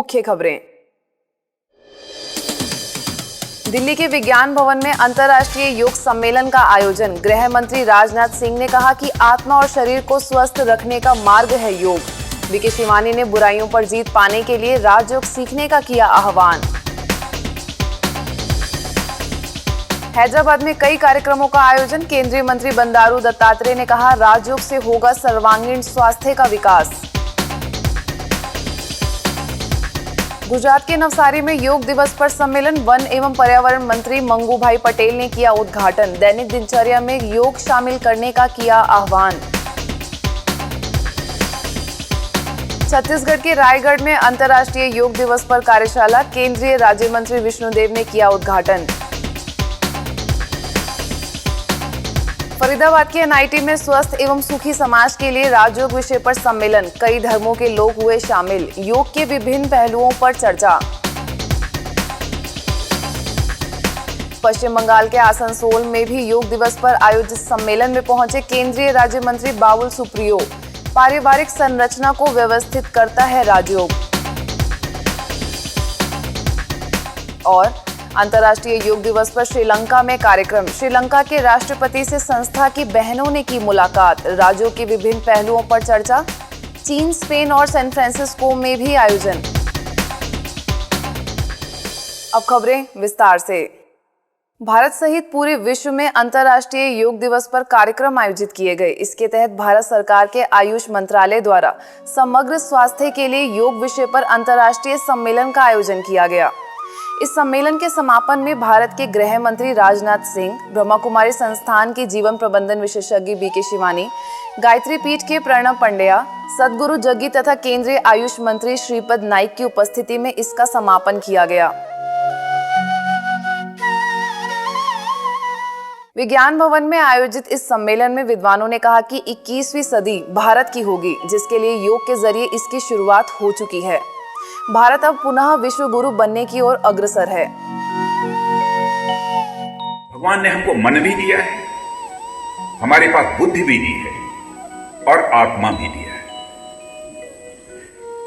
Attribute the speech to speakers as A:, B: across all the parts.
A: मुख्य खबरें। दिल्ली के विज्ञान भवन में अंतर्राष्ट्रीय योग सम्मेलन का आयोजन। गृह मंत्री राजनाथ सिंह ने कहा कि आत्मा और शरीर को स्वस्थ रखने का मार्ग है योग। बीके शिवानी ने बुराइयों पर जीत पाने के लिए राजयोग सीखने का किया आह्वान। हैदराबाद में कई कार्यक्रमों का आयोजन। केंद्रीय मंत्री बंडारू दत्तात्रेय ने कहा, राजयोग से होगा सर्वांगीण स्वास्थ्य का विकास। गुजरात के नवसारी में योग दिवस पर सम्मेलन। वन एवं पर्यावरण मंत्री मंगूभाई पटेल ने किया उद्घाटन। दैनिक दिनचर्या में योग शामिल करने का किया आह्वान। छत्तीसगढ़ के रायगढ़ में अंतर्राष्ट्रीय योग दिवस पर कार्यशाला। केंद्रीय राज्य मंत्री विष्णुदेव ने किया उद्घाटन। फरीदाबाद के एनआईटी में स्वस्थ एवं सुखी समाज के लिए राजयोग विषय पर सम्मेलन। कई धर्मों के लोग हुए शामिल। योग के विभिन्न पहलुओं पर चर्चा। पश्चिम बंगाल के आसनसोल में भी योग दिवस पर आयोजित सम्मेलन में पहुंचे केंद्रीय राज्य मंत्री बाबुल सुप्रियो। पारिवारिक संरचना को व्यवस्थित करता है राजयोग। और अंतर्राष्ट्रीय योग दिवस पर श्रीलंका में कार्यक्रम। श्रीलंका के राष्ट्रपति से संस्था की बहनों ने की मुलाकात। राजयोग के विभिन्न पहलुओं पर चर्चा। चीन, स्पेन और सैन फ्रांसिस्को में भी आयोजन। अब खबरें विस्तार से। भारत सहित पूरे विश्व में अंतर्राष्ट्रीय योग दिवस पर कार्यक्रम आयोजित किए गए। इसके तहत भारत सरकार के आयुष मंत्रालय द्वारा समग्र स्वास्थ्य के लिए योग विषय पर अंतर्राष्ट्रीय सम्मेलन का आयोजन किया गया। इस सम्मेलन के समापन में भारत के गृह मंत्री राजनाथ सिंह, ब्रह्मा कुमारी संस्थान की जीवन प्रबंधन विशेषज्ञ बीके शिवानी, गायत्री पीठ के प्रणव पंड्या, सदगुरु जग्गी तथा केंद्रीय आयुष मंत्री श्रीपद नाइक की उपस्थिति में इसका समापन किया गया। विज्ञान भवन में आयोजित इस सम्मेलन में विद्वानों ने कहा कि 21वीं सदी भारत की होगी, जिसके लिए योग के जरिए इसकी शुरुआत हो चुकी है। भारत अब पुनः विश्व गुरु बनने की ओर अग्रसर है।
B: भगवान ने हमको मन भी दिया है, हमारे पास बुद्धि भी दी है और आत्मा भी दिया है।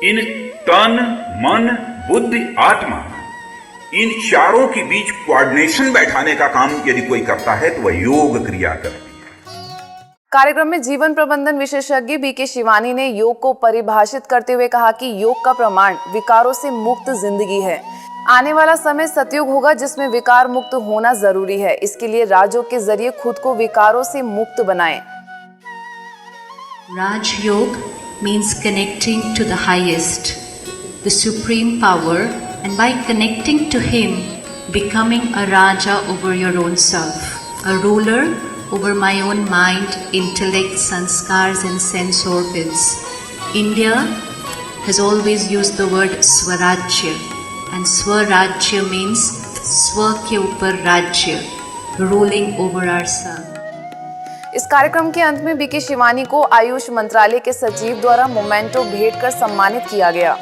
B: इन तन, मन, बुद्धि, आत्मा, इन चारों के बीच कोऑर्डिनेशन बैठाने का काम यदि कोई करता है तो वह योग क्रिया करती है।
A: कार्यक्रम में जीवन प्रबंधन विशेषज्ञ बीके शिवानी ने योग को परिभाषित करते हुए कहा कि योग का प्रमाण विकारों से मुक्त जिंदगी है। आने वाला समय सतयुग होगा जिसमें विकार मुक्त होना जरूरी है। इसके लिए राजयोग के जरिए खुद को विकारों से मुक्त बनाएं।
C: राजयोग means connecting to the highest, the supreme power, and by connecting to him, becoming a raja over your own self, a ruler over my own mind, intellect, sanskars and sense organs. India has always used the word Swarajya, and Swarajya means Swa ke upar Rajya, ruling over ourselves.
A: इस कार्यक्रम के अंत में BK Shivani को आयुष मंत्रालय के सचिव द्वारा मोमेंटो भेंट कर सम्मानित किया गया।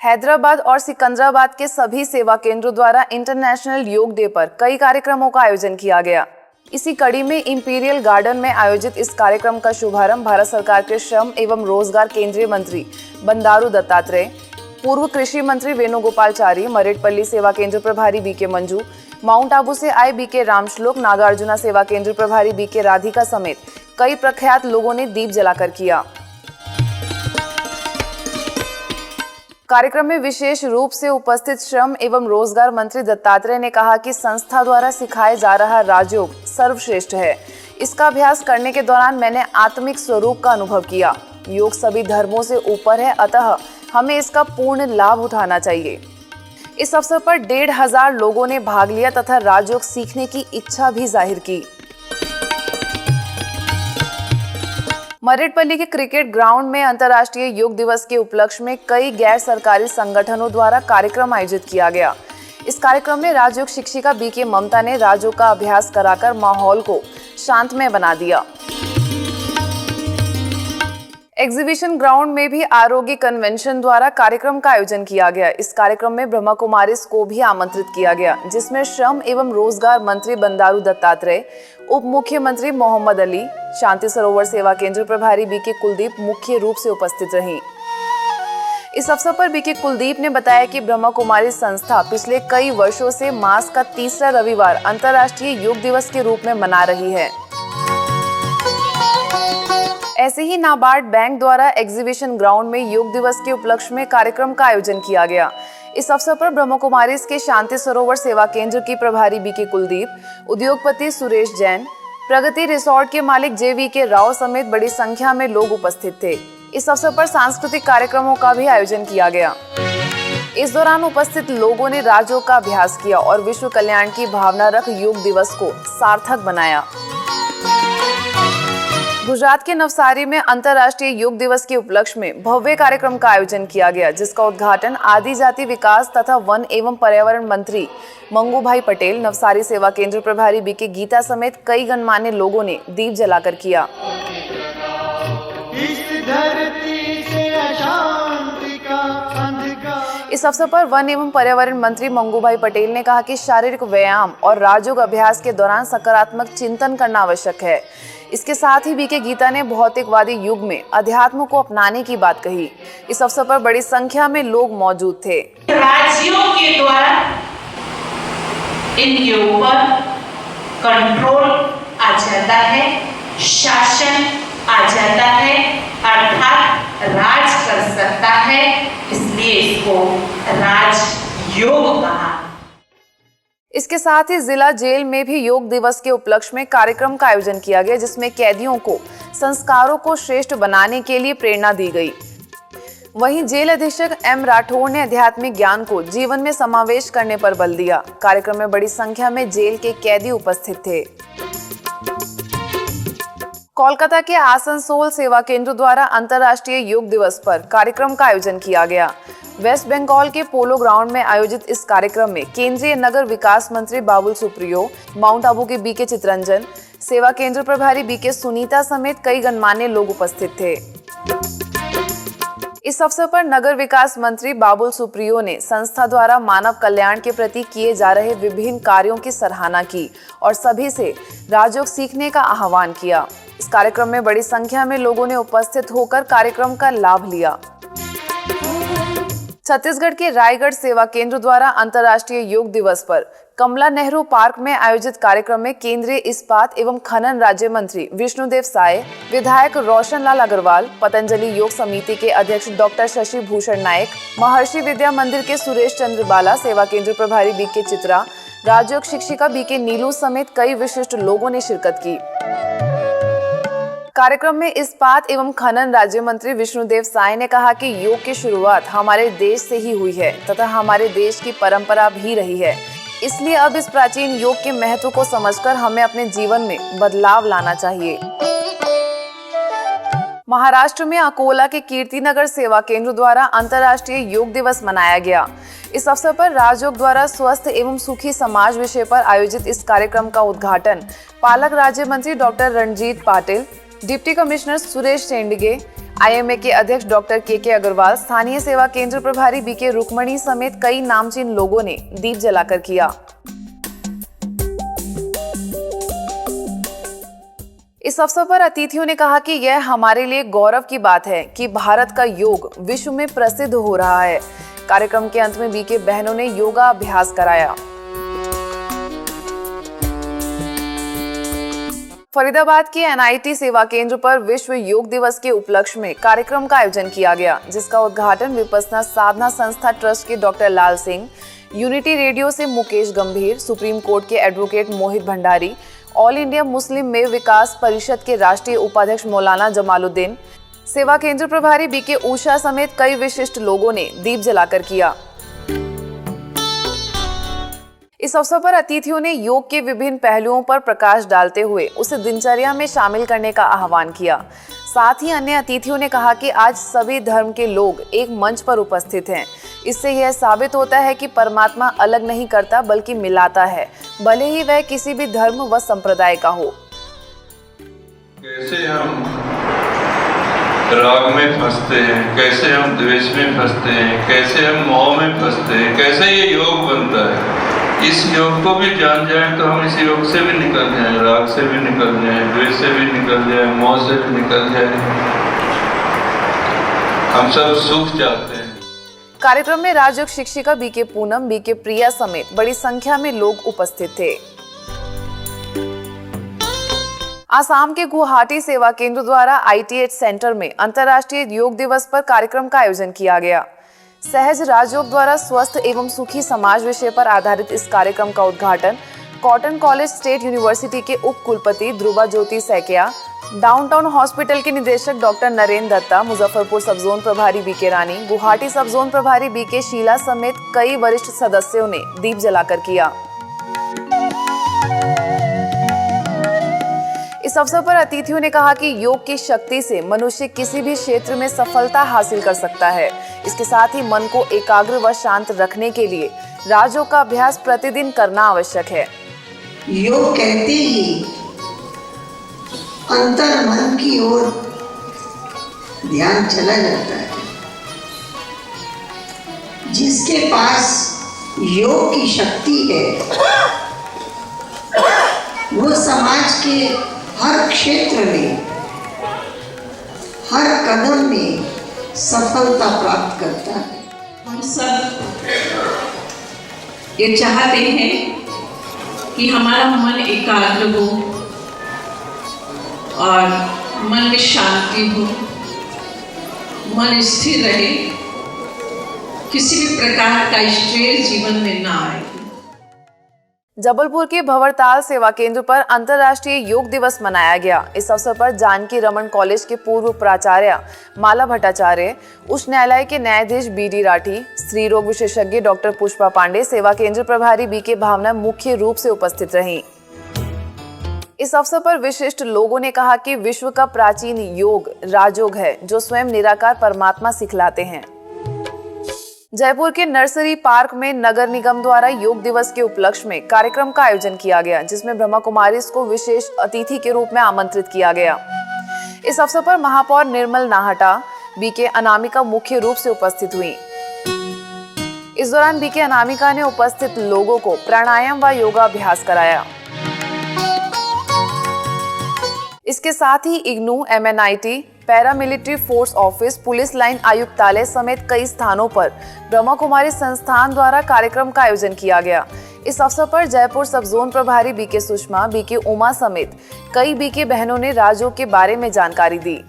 A: हैदराबाद और सिकंदराबाद के सभी सेवा केंद्रों द्वारा इंटरनेशनल योग डे पर कई कार्यक्रमों का आयोजन किया गया। इसी कड़ी में इंपीरियल गार्डन में आयोजित इस कार्यक्रम का शुभारंभ भारत सरकार के श्रम एवं रोजगार केंद्रीय मंत्री बंडारू दत्तात्रेय, पूर्व कृषि मंत्री वेणुगोपालचारी, मरेटपल्ली सेवा केंद्र प्रभारी बीके मंजू, माउंट आबू से आए बीके रामश्लोक, नागार्जुना सेवा केंद्र प्रभारी बीके राधिका समेत कई प्रख्यात लोगों ने दीप जलाकर किया। कार्यक्रम में विशेष रूप से उपस्थित श्रम एवं रोजगार मंत्री दत्तात्रेय ने कहा कि संस्था द्वारा सिखाया जा रहा राजयोग सर्वश्रेष्ठ है। इसका अभ्यास करने के दौरान मैंने आत्मिक स्वरूप का अनुभव किया। योग सभी धर्मों से ऊपर है, अतः हमें इसका पूर्ण लाभ उठाना चाहिए। इस अवसर पर 1,500 लोगों ने भाग लिया तथा राजयोग सीखने की इच्छा भी जाहिर की। मरेटपल्ली के क्रिकेट ग्राउंड में अंतर्राष्ट्रीय योग दिवस के उपलक्ष्य में कई गैर सरकारी संगठनों द्वारा कार्यक्रम आयोजित किया गया। इस कार्यक्रम में राजयोग शिक्षिका बीके ममता ने राजयोग का अभ्यास कराकर माहौल को शांतमय बना दिया। एग्जीबिशन ग्राउंड में भी आरोग्य कन्वेंशन द्वारा कार्यक्रम का आयोजन किया गया। इस कार्यक्रम में ब्रह्मा कुमारीज को भी आमंत्रित किया गया, जिसमें श्रम एवं रोजगार मंत्री बंडारू दत्तात्रेय, उप मुख्यमंत्री मोहम्मद अली, शांति सरोवर सेवा केंद्र प्रभारी बीके कुलदीप मुख्य रूप से उपस्थित रहीं। इस अवसर पर बीके कुलदीप ने बताया कि ब्रह्मा कुमारी संस्था पिछले कई वर्षों से मास का तीसरा रविवार अंतर्राष्ट्रीय योग दिवस के रूप में मना रही है। ऐसे ही नाबार्ड बैंक द्वारा एग्जीबिशन ग्राउंड में योग दिवस के उपलक्ष्य में कार्यक्रम का आयोजन किया गया। इस अवसर पर ब्रह्मा कुमारीज के शांति सरोवर सेवा केंद्र की प्रभारी बीके कुलदीप, उद्योगपति सुरेश जैन, प्रगति रिसोर्ट के मालिक JVK राव समेत बड़ी संख्या में लोग उपस्थित थे। इस अवसर पर सांस्कृतिक कार्यक्रमों का भी आयोजन किया गया। इस दौरान उपस्थित लोगों ने राजयोग का अभ्यास किया और विश्व कल्याण की भावना रख योग दिवस को सार्थक बनाया। गुजरात के नवसारी में अंतर्राष्ट्रीय योग दिवस के उपलक्ष्य में भव्य कार्यक्रम का आयोजन किया गया, जिसका उद्घाटन आदि जाति विकास तथा वन एवं पर्यावरण मंत्री मंगूभाई पटेल, नवसारी सेवा केंद्र प्रभारी बीके गीता समेत कई गणमान्य लोगों ने दीप जलाकर किया। इस अवसर पर वन एवं पर्यावरण मंत्री मंगूभाई पटेल ने कहा कि शारीरिक व्यायाम और राजयोग अभ्यास के दौरान सकारात्मक चिंतन करना आवश्यक है। इसके साथ ही बीके गीता ने भौतिकवादी युग में अध्यात्म को अपनाने की बात कही। इस अवसर पर बड़ी संख्या में लोग मौजूद थे।
D: राज्यों के द्वारा इनके ऊपर कंट्रोल आ जाता है, शासन आ जाता है, अर्थात राज कर सकता है, इसलिए इसको राजयोग कहा।
A: इसके साथ ही जिला जेल में भी योग दिवस के उपलक्ष्य में कार्यक्रम का आयोजन किया गया, जिसमें कैदियों को संस्कारों को श्रेष्ठ बनाने के लिए प्रेरणा दी गई। वहीं जेल अधीक्षक M राठौड़ ने आध्यात्मिक ज्ञान को जीवन में समावेश करने पर बल दिया। कार्यक्रम में बड़ी संख्या में जेल के कैदी उपस्थित थे। कोलकाता के आसनसोल सेवा केंद्र द्वारा अंतर्राष्ट्रीय योग दिवस पर कार्यक्रम का आयोजन किया गया। वेस्ट बंगाल के पोलो ग्राउंड में आयोजित इस कार्यक्रम में केंद्रीय नगर विकास मंत्री बाबुल सुप्रियो, माउंट आबू के बीके चितरंजन, सेवा केंद्र प्रभारी बीके सुनीता समेत कई गणमान्य लोग उपस्थित थे। इस अवसर पर नगर विकास मंत्री बाबुल सुप्रियो ने संस्था द्वारा मानव कल्याण के प्रति किए जा रहे विभिन्न कार्यों की सराहना की और सभी से राजयोग सीखने का आह्वान किया। इस कार्यक्रम में बड़ी संख्या में लोगों ने उपस्थित होकर कार्यक्रम का लाभ लिया। छत्तीसगढ़ के रायगढ़ सेवा केंद्र द्वारा अंतर्राष्ट्रीय योग दिवस पर कमला नेहरू पार्क में आयोजित कार्यक्रम में केंद्रीय इस्पात एवं खनन राज्य मंत्री विष्णुदेव साय, विधायक रोशन लाल अग्रवाल, पतंजलि योग समिति के अध्यक्ष डॉक्टर शशि भूषण नायक, महर्षि विद्या मंदिर के सुरेश चंद्र बाला, सेवा केंद्र प्रभारी बीके चित्रा, राजयोग शिक्षिका बीके नीलू समेत कई विशिष्ट लोगों ने शिरकत की। कार्यक्रम में इस्पात एवं खनन राज्य मंत्री विष्णुदेव साय ने कहा कि योग की शुरुआत हमारे देश से ही हुई है तथा हमारे देश की परंपरा भी रही है, इसलिए अब इस प्राचीन योग के महत्व को समझकर हमें अपने जीवन में बदलाव लाना चाहिए। महाराष्ट्र में अकोला के कीर्तिनगर सेवा केंद्र द्वारा अंतर्राष्ट्रीय योग दिवस मनाया गया। इस अवसर पर राजयोग द्वारा स्वस्थ एवं सुखी समाज विषय पर आयोजित इस कार्यक्रम का उद्घाटन पालक राज्य मंत्री doctor Ranjit Patil, deputy commissioner Suresh Sendge, IMA के अध्यक्ष डॉक्टर KK अग्रवाल, स्थानीय सेवा केंद्र प्रभारी बीके रुक्मणी समेत कई नामचीन लोगों ने दीप जलाकर किया। इस अवसर पर अतिथियों ने कहा कि यह हमारे लिए गौरव की बात है कि भारत का योग विश्व में प्रसिद्ध हो रहा है। कार्यक्रम के अंत में बीके बहनों ने योगा अभ्यास कराया। फरीदाबाद के NIT सेवा केंद्र पर विश्व योग दिवस के उपलक्ष्य में कार्यक्रम का आयोजन किया गया, जिसका उद्घाटन विपस्सना साधना संस्था ट्रस्ट के डॉक्टर लाल सिंह, यूनिटी रेडियो से मुकेश गंभीर, सुप्रीम कोर्ट के एडवोकेट मोहित भंडारी, ऑल इंडिया मुस्लिम मेव विकास परिषद के राष्ट्रीय उपाध्यक्ष मौलाना जमालुद्दीन, सेवा केंद्र प्रभारी बीके उषा समेत कई विशिष्ट लोगों ने दीप जलाकर किया। इस अवसर पर अतिथियों ने योग के विभिन्न पहलुओं पर प्रकाश डालते हुए उसे दिनचर्या में शामिल करने का आह्वान किया। साथ ही अन्य अतिथियों ने कहा कि आज सभी धर्म के लोग एक मंच पर उपस्थित हैं। इससे यह साबित होता है कि परमात्मा अलग नहीं करता बल्कि मिलाता है, भले ही वह किसी भी धर्म व संप्रदाय का हो।
E: कैसे हम राग में फंसते हैं, कैसे हम द्वेष में फंसते हैं, कैसे हम मोह में फंसते हैं, कैसे ये योग बनता है। इस योग को भी जान जाए तो हम इस योग से भी निकल जाएं, राग से भी निकल जाएं, द्वेष से भी निकल जाएं, मोह से भी निकल जाएं। हम सब सुख चाहते हैं।
A: कार्यक्रम में राजयोग शिक्षिका बीके पूनम, बीके प्रिया समेत बड़ी संख्या में लोग उपस्थित थे। आसाम के गुवाहाटी सेवा केंद्र द्वारा ITH सेंटर में अंतर्राष्ट्रीय योग दिवस पर कार्यक्रम का आयोजन किया गया। सहज राजयोग द्वारा स्वस्थ एवं सुखी समाज विषय पर आधारित इस कार्यक्रम का उद्घाटन कॉटन कॉलेज स्टेट यूनिवर्सिटी के उप कुलपति ध्रुवा ज्योति सैकिया, डाउनटाउन हॉस्पिटल के निदेशक डॉक्टर नरेंद्र दत्ता, मुजफ्फरपुर सब जोन प्रभारी बीके रानी, गुवाहाटी सब जोन प्रभारी बीके शीला समेत कई वरिष्ठ सदस्यों ने दीप जलाकर किया। इस अवसर पर अतिथियों ने कहा कि योग की शक्ति से मनुष्य किसी भी क्षेत्र में सफलता हासिल कर सकता है। इसके साथ ही मन को एकाग्र व शांत रखने के लिए राजयोग का अभ्यास प्रतिदिन करना आवश्यक है।
F: योग कहते ही अंतर मन की ओर ध्यान चला जाता है। जिसके पास योग की शक्ति है वो समाज के हर क्षेत्र में, हर कदम में सफलता प्राप्त करता है।
D: हम सब ये चाहते हैं कि हमारा मन एकाग्र हो और मन में शांति हो, मन स्थिर रहे, किसी भी प्रकार का स्ट्रेस जीवन में ना आए।
A: जबलपुर के भंवरताल सेवा केंद्र पर अंतर्राष्ट्रीय योग दिवस मनाया गया। इस अवसर पर जानकी रमन कॉलेज के पूर्व प्राचार्य माला भट्टाचार्य, उच्च न्यायालय के न्यायाधीश BD राठी, स्त्री रोग विशेषज्ञ डॉक्टर पुष्पा पांडे, सेवा केंद्र प्रभारी BK भावना मुख्य रूप से उपस्थित रहीं। इस अवसर पर विशिष्ट लोगों ने कहा कि विश्व का प्राचीन योग राजयोग है, जो स्वयं निराकार परमात्मा सिखलाते हैं। जयपुर के नर्सरी पार्क में नगर निगम द्वारा योग दिवस के उपलक्ष्य में कार्यक्रम का आयोजन किया गया, जिसमें ब्रह्मा कुमारीज को विशेष अतिथि के रूप में आमंत्रित किया गया। इस अवसर पर महापौर निर्मल नाहटा, BK अनामिका मुख्य रूप से उपस्थित हुई। इस दौरान BK अनामिका ने उपस्थित लोगों को प्राणायाम व योगाभ्यास कराया। इसके साथ ही IGNOU, MNIT, paramilitary force office, police line आयुक्तालय समेत कई स्थानों पर ब्रह्मा कुमारी संस्थान द्वारा कार्यक्रम का आयोजन किया गया। इस अवसर पर जयपुर सब जोन प्रभारी BK सुषमा, BK उमा समेत कई BK बहनों ने राजयोग के बारे में जानकारी दी।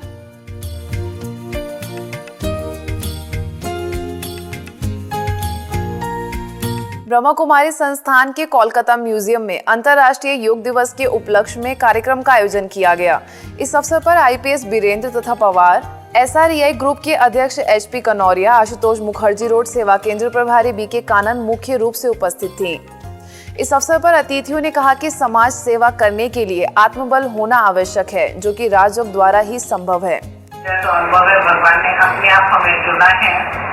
A: ब्रह्मा कुमारी संस्थान के कोलकाता म्यूजियम में अंतर्राष्ट्रीय योग दिवस के उपलक्ष्य में कार्यक्रम का आयोजन किया गया। इस अवसर पर IPS बीरेंद्र तथा पवार, SREI ग्रुप के अध्यक्ष HP कनौरिया, आशुतोष मुखर्जी रोड सेवा केंद्र प्रभारी BK कानन मुख्य रूप से उपस्थित थीं। इस अवसर पर अतिथियों ने कहा कि समाज सेवा करने के लिए आत्मबल होना आवश्यक है, जो कि राजयोग द्वारा ही संभव है।
G: तो अनुभव है, भगवान ने अपने आप हमें चुना है।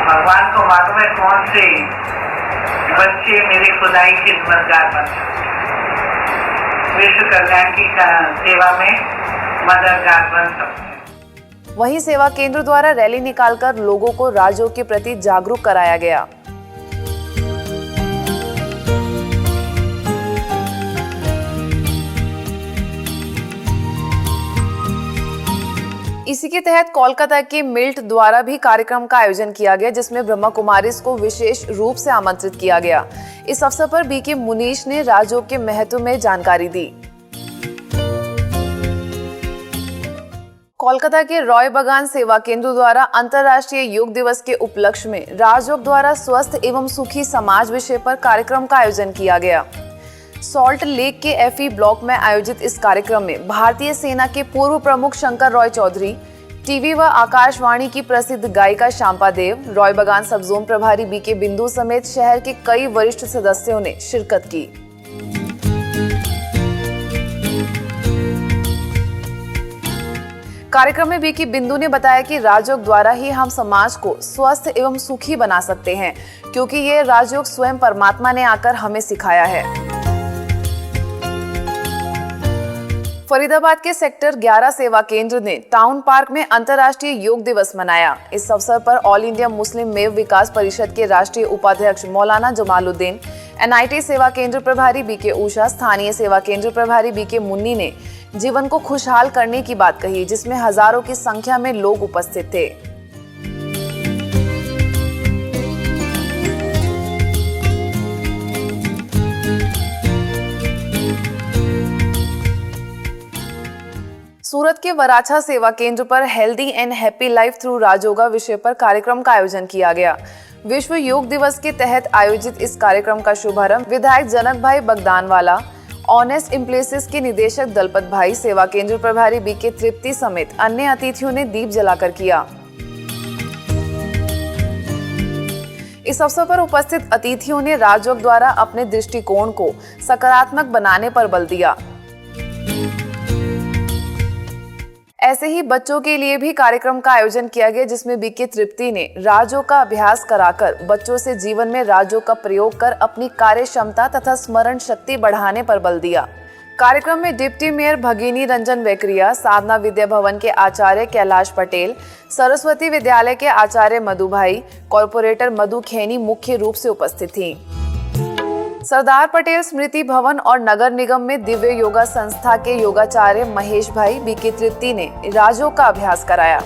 G: भगवान को मालूम है कौन से बच्चे मेरे खुदाई खिदमतगार बन सकते, विश्व कल्याण की सेवा में मददगार बन सकते।
A: वहीं सेवा केंद्र द्वारा रैली निकालकर लोगों को राजयोग के प्रति जागरूक कराया गया। इसी के तहत कोलकाता के मिल्ट द्वारा भी कार्यक्रम का आयोजन किया गया, जिसमें ब्रह्मा कुमारीज को विशेष रूप से आमंत्रित किया गया। इस अवसर पर BK मुनीश ने राजयोग के महत्व में जानकारी दी। कोलकाता के रॉय बगान सेवा केंद्र द्वारा अंतर्राष्ट्रीय योग दिवस के उपलक्ष्य में राजयोग द्वारा स्वस्थ एवं सुखी समाज विषय पर कार्यक्रम का आयोजन किया गया। सॉल्ट लेक के FE ब्लॉक में आयोजित इस कार्यक्रम में भारतीय सेना के पूर्व प्रमुख शंकर रॉय चौधरी, टीवी व आकाशवाणी की प्रसिद्ध गायिका शांपा देव, रॉय बगान सब जोन प्रभारी BK बिंदु समेत शहर के कई वरिष्ठ सदस्यों ने शिरकत की। कार्यक्रम में BK बिंदु ने बताया कि राजयोग द्वारा ही हम समाज को स्वस्थ एवं सुखी बना सकते हैं, क्योंकि ये राजयोग स्वयं परमात्मा ने आकर हमें सिखाया है। फरीदाबाद के सेक्टर 11 सेवा केंद्र ने टाउन पार्क में अंतर्राष्ट्रीय योग दिवस मनाया। इस अवसर पर ऑल इंडिया मुस्लिम मेव विकास परिषद के राष्ट्रीय उपाध्यक्ष मौलाना जमालुद्दीन, NIT सेवा केंद्र प्रभारी BK उषा, स्थानीय सेवा केंद्र प्रभारी BK मुन्नी ने जीवन को खुशहाल करने की बात कही, जिसमें हजारों की संख्या में लोग उपस्थित थे। सूरत के वराछा सेवा केंद्र पर healthy and happy life through Rajyoga विषय पर कार्यक्रम का आयोजन किया गया। विश्व योग दिवस के तहत आयोजित इस कार्यक्रम का शुभारंभ विधायक जनक भाई बगदानवाला, ऑनेस्ट इम्प्लेसिस के निदेशक दलपत भाई, सेवा केंद्र प्रभारी BK तृप्ति समेत अन्य अतिथियों ने दीप जलाकर किया। इस अवसर पर उपस्थित अतिथियों ने राजयोग द्वारा अपने दृष्टिकोण को सकारात्मक बनाने पर बल दिया। ऐसे ही बच्चों के लिए भी कार्यक्रम का आयोजन किया गया, जिसमें BK तृप्ति ने राजयोग का अभ्यास कराकर बच्चों से जीवन में राजयोग का प्रयोग कर अपनी कार्य क्षमता तथा स्मरण शक्ति बढ़ाने पर बल दिया। कार्यक्रम में डिप्टी मेयर भगिनी रंजन वेकरिया, साधना विद्या भवन के आचार्य कैलाश पटेल, सरस्वती विद्यालय के आचार्य मधु भाई, कॉर्पोरेटर मधु खैनी मुख्य रूप से उपस्थित थी। सरदार पटेल स्मृति भवन और नगर निगम में दिव्य योगा संस्था के योगाचार्य महेश भाई, BK तृप्ति ने राजयोग का अभ्यास कराया।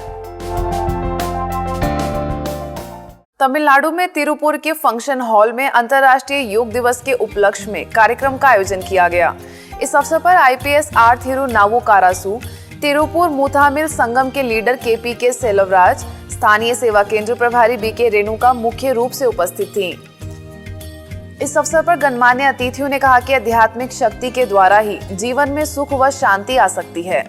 A: तमिलनाडु में तिरुपुर के फंक्शन हॉल में अंतर्राष्ट्रीय योग दिवस के उपलक्ष्य में कार्यक्रम का आयोजन किया गया। इस अवसर पर IPS आर थिरुनावुकारासु, तिरुपुर मुथामिल संगम के लीडर KPK सेल्वराज, स्थानीय सेवा केंद्र प्रभारी BK रेणुका मुख्य रूप से उपस्थित थी। इस अवसर पर गणमान्य अतिथियों ने कहा कि आध्यात्मिक शक्ति के द्वारा ही जीवन में सुख व शांति आ सकती है।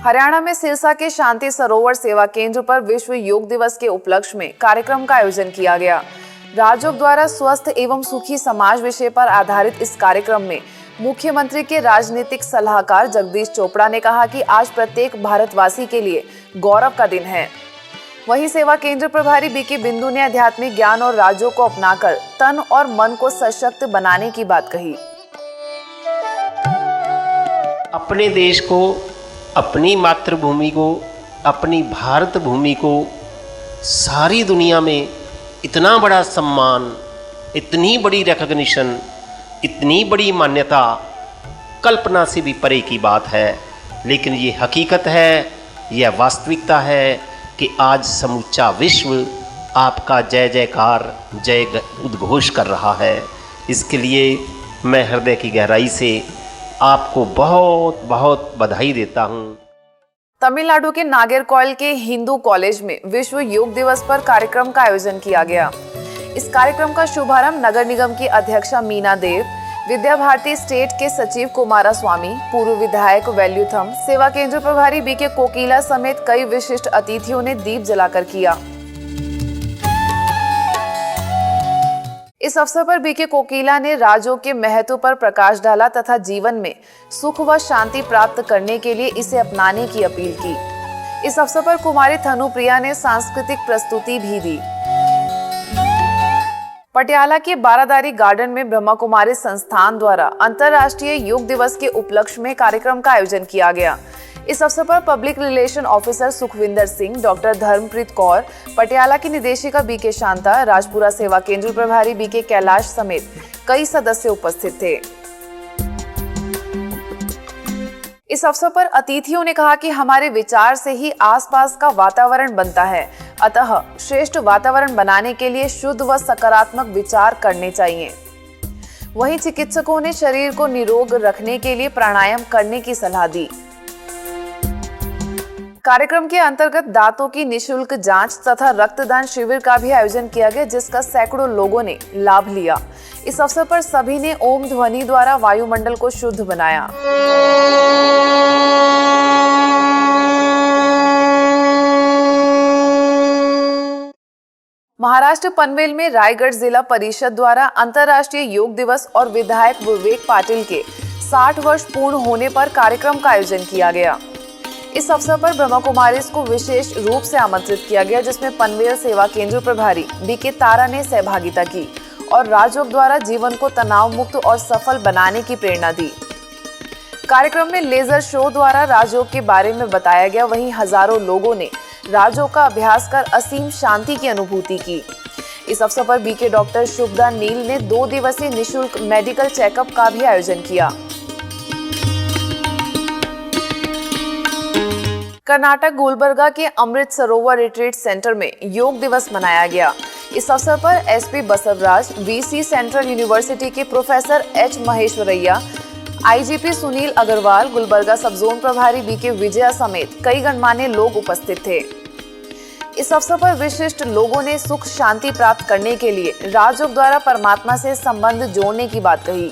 A: हरियाणा में सिरसा के शांति सरोवर सेवा केंद्र पर विश्व योग दिवस के उपलक्ष्य में कार्यक्रम का आयोजन किया गया। राजयोग द्वारा स्वस्थ एवं सुखी समाज विषय पर आधारित इस कार्यक्रम में मुख्यमंत्री के राजनीतिक सलाहकार जगदीश चोपड़ा ने कहा कि आज प्रत्येक भारतवासी के लिए गौरव का दिन है। वहीं सेवा केंद्र प्रभारी BK बिंदु ने आध्यात्मिक ज्ञान और राजयोग को अपनाकर तन और मन को सशक्त बनाने की बात कही।
H: अपने देश को, अपनी मातृभूमि को, अपनी भारत भूमि को सारी दुनिया में इतना बड़ा सम्मान, इतनी बड़ी रिकॉग्निशन, इतनी बड़ी मान्यता कल्पना से भी परे की बात है। लेकिन ये हकीकत है, यह वास्तविकता है कि आज समूचा विश्व आपका जय जयकार, जय उद्घोष कर रहा है। इसके लिए मैं हृदय की गहराई से आपको बहुत बहुत बधाई देता हूँ।
A: तमिलनाडु के नागरकोइल के हिंदू कॉलेज में विश्व योग दिवस पर कार्यक्रम का आयोजन किया गया। इस कार्यक्रम का शुभारंभ नगर निगम की अध्यक्षा मीना देव, विद्या भारती स्टेट के सचिव कुमारा स्वामी, पूर्व विधायक वैल्यूथम, सेवा केंद्र प्रभारी BK कोकिला समेत कई विशिष्ट अतिथियों ने दीप जलाकर किया। इस अवसर पर BK कोकिला ने राजयोग के महत्व पर प्रकाश डाला तथा जीवन में सुख व शांति प्राप्त करने के लिए इसे अपनाने की अपील की। इस अवसर पर कुमारी थनुप्रिया ने सांस्कृतिक प्रस्तुति भी दी। पटियाला के बारादारी गार्डन में ब्रह्मा कुमारी संस्थान द्वारा अंतर्राष्ट्रीय योग दिवस के उपलक्ष्य में कार्यक्रम का आयोजन किया गया। इस अवसर पर public relation officer Sukhwinder Singh, doctor Dharampreet Kaur, Patiala की निदेशिका BK शांता, राजपुरा सेवा केंद्र प्रभारी BK कैलाश समेत कई सदस्य उपस्थित थे। इस अवसर पर अतिथियों ने कहा कि हमारे विचार से ही आसपास का वातावरण बनता है, अतः श्रेष्ठ वातावरण बनाने के लिए शुद्ध व सकारात्मक विचार करने चाहिए। वहीं चिकित्सकों ने शरीर को निरोग रखने के लिए प्राणायाम करने की सलाह दी। कार्यक्रम के अंतर्गत दांतों की निशुल्क जांच तथा रक्तदान शिविर का भी आयोजन किया गया, जिसका सैकड़ों लोगों ने लाभ लिया। इस अवसर पर सभी ने ओम ध्वनि द्वारा वायुमंडल को शुद्ध बनाया। महाराष्ट्र पनवेल में रायगढ़ जिला परिषद द्वारा अंतर्राष्ट्रीय योग दिवस और विधायक विवेक पाटिल के 60 वर्ष पूर्ण होने पर कार्यक्रम का आयोजन किया गया। इस अवसर पर ब्रह्मा कुमारीज को विशेष रूप से आमंत्रित किया गया, जिसमें पनवेल सेवा केंद्र प्रभारी BK तारा ने सहभागिता की और राजयोग द्वारा जीवन को तनाव मुक्त और सफल बनाने की प्रेरणा दी। कार्यक्रम में लेजर शो द्वारा राजयोग के बारे में बताया गया। वहीं हजारों लोगों ने राजयोग का अभ्यास कर असीम शांति की अनुभूति की। इस अवसर पर बीके डॉक्टर शुभदा नील ने 2 दिवसीय निःशुल्क मेडिकल चेकअप का भी आयोजन किया। कर्नाटक गुलबर्गा के अमृत सरोवर रिट्रीट सेंटर में योग दिवस मनाया गया। इस अवसर पर SP Basavaraj, VC central university के professor H Maheshwaraiah, IGP Sunil Agarwal, Gulbarga sub zone प्रभारी बीके विजया समेत कई गणमान्य लोग उपस्थित थे। इस अवसर पर विशिष्ट लोगों ने सुख शांति प्राप्त करने के लिए राजयोग द्वारा परमात्मा से संबंध जोड़ने की बात कही।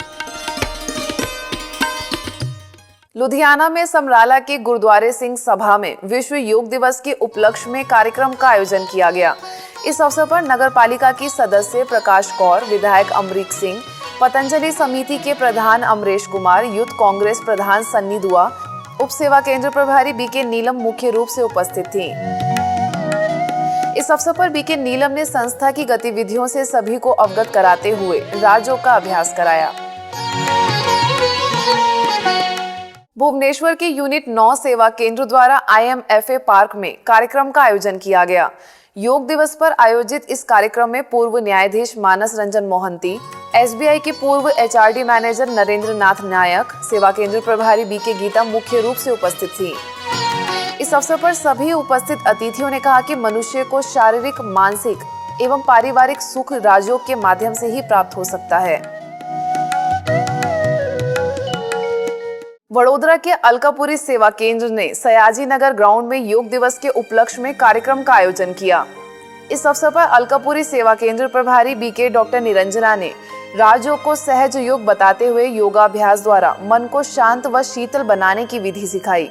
A: लुधियाना में समराला के गुरुद्वारे सिंह सभा में विश्व योग दिवस के उपलक्ष्य में कार्यक्रम का आयोजन किया गया। इस अवसर पर नगर पालिका की सदस्य प्रकाश कौर, विधायक अमरीक सिंह, पतंजलि समिति के प्रधान अमरेश कुमार, यूथ कांग्रेस प्रधान सन्नी दुआ, उप सेवा केंद्र प्रभारी बीके नीलम मुख्य रूप से उपस्थित थीं। इस अवसर पर बीके नीलम ने संस्था की गतिविधियों से सभी को अवगत कराते हुए राजयोग का अभ्यास कराया। भुवनेश्वर के यूनिट 9 सेवा केंद्र द्वारा IMFA पार्क में कार्यक्रम का आयोजन किया गया। योग दिवस पर आयोजित इस कार्यक्रम में पूर्व न्यायाधीश मानस रंजन मोहंती, SBI के पूर्व HRD मैनेजर नरेंद्र नाथ नायक, सेवा केंद्र प्रभारी बीके गीता मुख्य रूप से उपस्थित थी। इस अवसर पर सभी उपस्थित अतिथियों ने कहा कि मनुष्य को शारीरिक, मानसिक एवं पारिवारिक सुख राजयोग के माध्यम से ही प्राप्त हो सकता है। वडोदरा के अलकापुरी सेवा केंद्र ने सयाजी नगर ग्राउंड में योग दिवस के उपलक्ष्य में कार्यक्रम का आयोजन किया। इस अवसर पर अलकापुरी सेवा केंद्र प्रभारी बीके डॉक्टर निरंजना ने राजयोग को सहज योग बताते हुए योगाभ्यास द्वारा मन को शांत व शीतल बनाने की विधि सिखाई।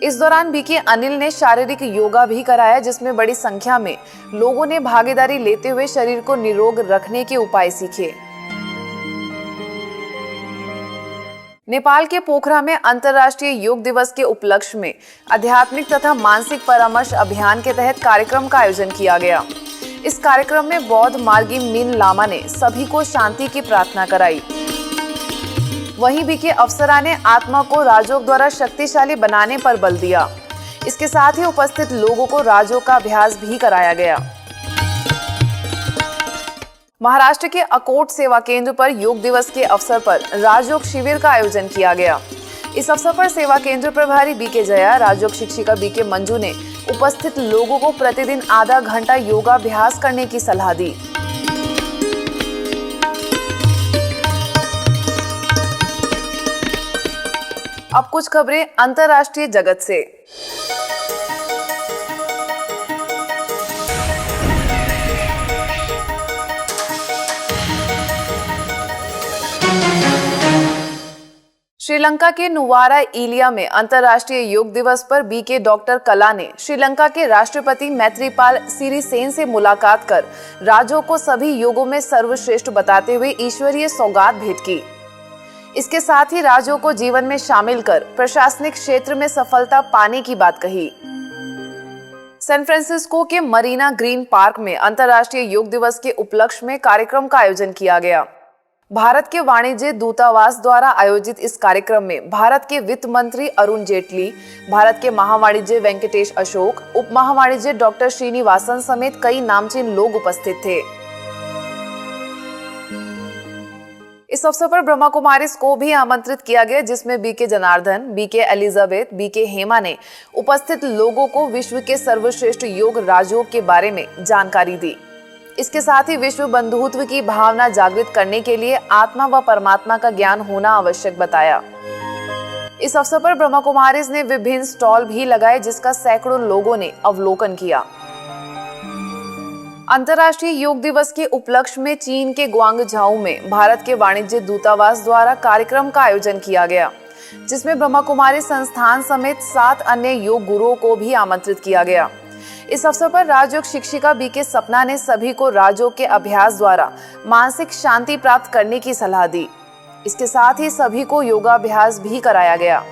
A: इस दौरान बीके अनिल ने शारीरिक योगा भी कराया, जिसमें बड़ी संख्या में लोगों ने भागीदारी लेते हुए शरीर को निरोग रखने के उपाय सीखे। नेपाल के पोखरा में अंतर्राष्ट्रीय योग दिवस के उपलक्ष्य में आध्यात्मिक तथा मानसिक परामर्श अभियान के तहत कार्यक्रम का आयोजन किया गया। इस कार्यक्रम में बौद्ध मार्गी मिन लामा ने सभी को शांति की प्रार्थना कराई। वहीं बीके अप्सरा ने आत्मा को राजयोग द्वारा शक्तिशाली बनाने पर बल दिया। इसके साथ ही उपस्थित लोगों को राजयोग का अभ्यास भी कराया गया। महाराष्ट्र के अकोट सेवा केंद्र पर योग दिवस के अवसर पर राजयोग शिविर का आयोजन किया गया। इस अवसर पर सेवा केंद्र प्रभारी बीके जया, राजयोग शिक्षिका बीके मंजू ने उपस्थित लोगों को प्रतिदिन आधा घंटा योगाभ्यास करने की सलाह दी। अब कुछ खबरें अंतर्राष्ट्रीय जगत से। श्रीलंका के नुवारा इलिया में अंतर्राष्ट्रीय योग दिवस पर बीके डॉक्टर कला ने श्रीलंका के राष्ट्रपति मैत्रीपाल सिरिसेन से मुलाकात कर राजयोग को सभी योगों में सर्वश्रेष्ठ बताते हुए ईश्वरीय सौगात भेंट की। इसके साथ ही राजयोग को जीवन में शामिल कर प्रशासनिक क्षेत्र में सफलता पाने की बात कही। सैन फ्रांसिस्को के मरीना ग्रीन पार्क में अंतर्राष्ट्रीय योग दिवस के उपलक्ष्य में कार्यक्रम का आयोजन किया गया। भारत के वाणिज्य दूतावास द्वारा आयोजित इस कार्यक्रम में भारत के वित्त मंत्री अरुण जेटली, भारत के महावाणिज्य वेंकटेश अशोक, उप महावाणिज्य डॉक्टर श्रीनिवासन समेत कई नामचीन लोग उपस्थित थे। इस अवसर पर ब्रह्मा कुमारीज को भी आमंत्रित किया गया, जिसमें BK Janardan, BK Elizabeth, BK Hema ने उपस्थित लोगों को विश्व के सर्वश्रेष्ठ योग राजयोग के बारे में जानकारी दी। इसके साथ ही विश्व बंधुत्व की भावना जागृत करने के लिए आत्मा व परमात्मा का ज्ञान होना आवश्यक बताया। इस अवसर पर ब्रह्मा कुमारीज ने विभिन्न स्टॉल भी लगाए, जिसका सैकड़ों लोगों ने अवलोकन किया। अंतर्राष्ट्रीय योग दिवस के उपलक्ष्य में चीन के ग्वांगझाऊ में भारत के वाणिज्य दूतावास द्वारा कार्यक्रम का आयोजन किया गया, जिसमें ब्रह्मा कुमारी संस्थान समेत 7 अन्य योग गुरुओं को भी आमंत्रित किया गया। इस अवसर पर राजयोग शिक्षिका बीके सपना ने सभी को राजयोग के अभ्यास द्वारा मानसिक शांति प्राप्त करने की सलाह दी। इसके साथ ही सभी को योगाभ्यास भी कराया गया।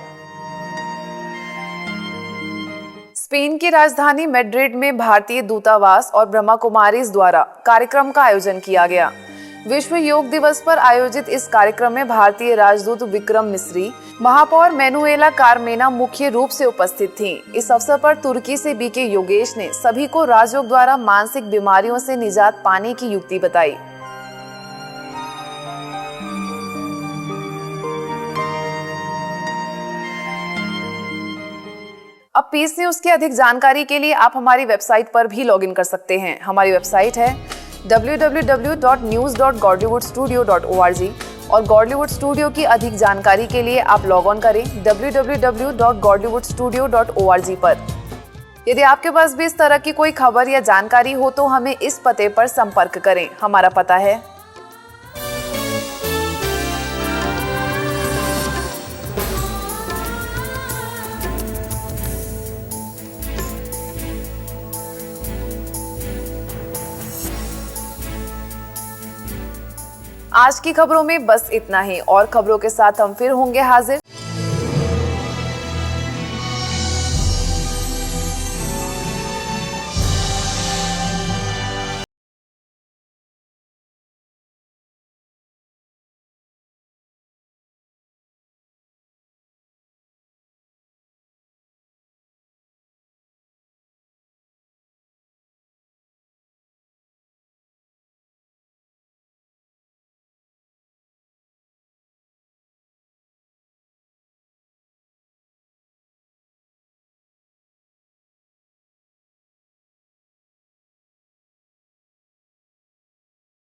A: स्पेन की राजधानी मैड्रिड में भारतीय दूतावास और ब्रह्मा कुमारीज द्वारा कार्यक्रम का आयोजन किया गया। विश्व योग दिवस पर आयोजित इस कार्यक्रम में भारतीय राजदूत विक्रम मिस्री, महापौर मैनुएला कारमेना मुख्य रूप से उपस्थित थीं। इस अवसर पर तुर्की से बीके योगेश ने सभी को राजयोग द्वारा मानसिक बीमारियों से निजात पाने की युक्ति बताई। अब पीस न्यूज की अधिक जानकारी के लिए आप हमारी वेबसाइट पर भी लॉगिन कर सकते हैं। हमारी वेबसाइट है www.news.godlywoodstudio.org और गॉडलीवुड स्टूडियो की अधिक जानकारी के लिए आप लॉग ऑन करें www.godlywoodstudio.org पर। यदि आपके पास भी इस तरह की कोई खबर या जानकारी हो तो हमें इस पते पर संपर्क करें। हमारा पता है आज की खबरों में बस इतना ही और खबरों के साथ हम फिर होंगे हाजिर।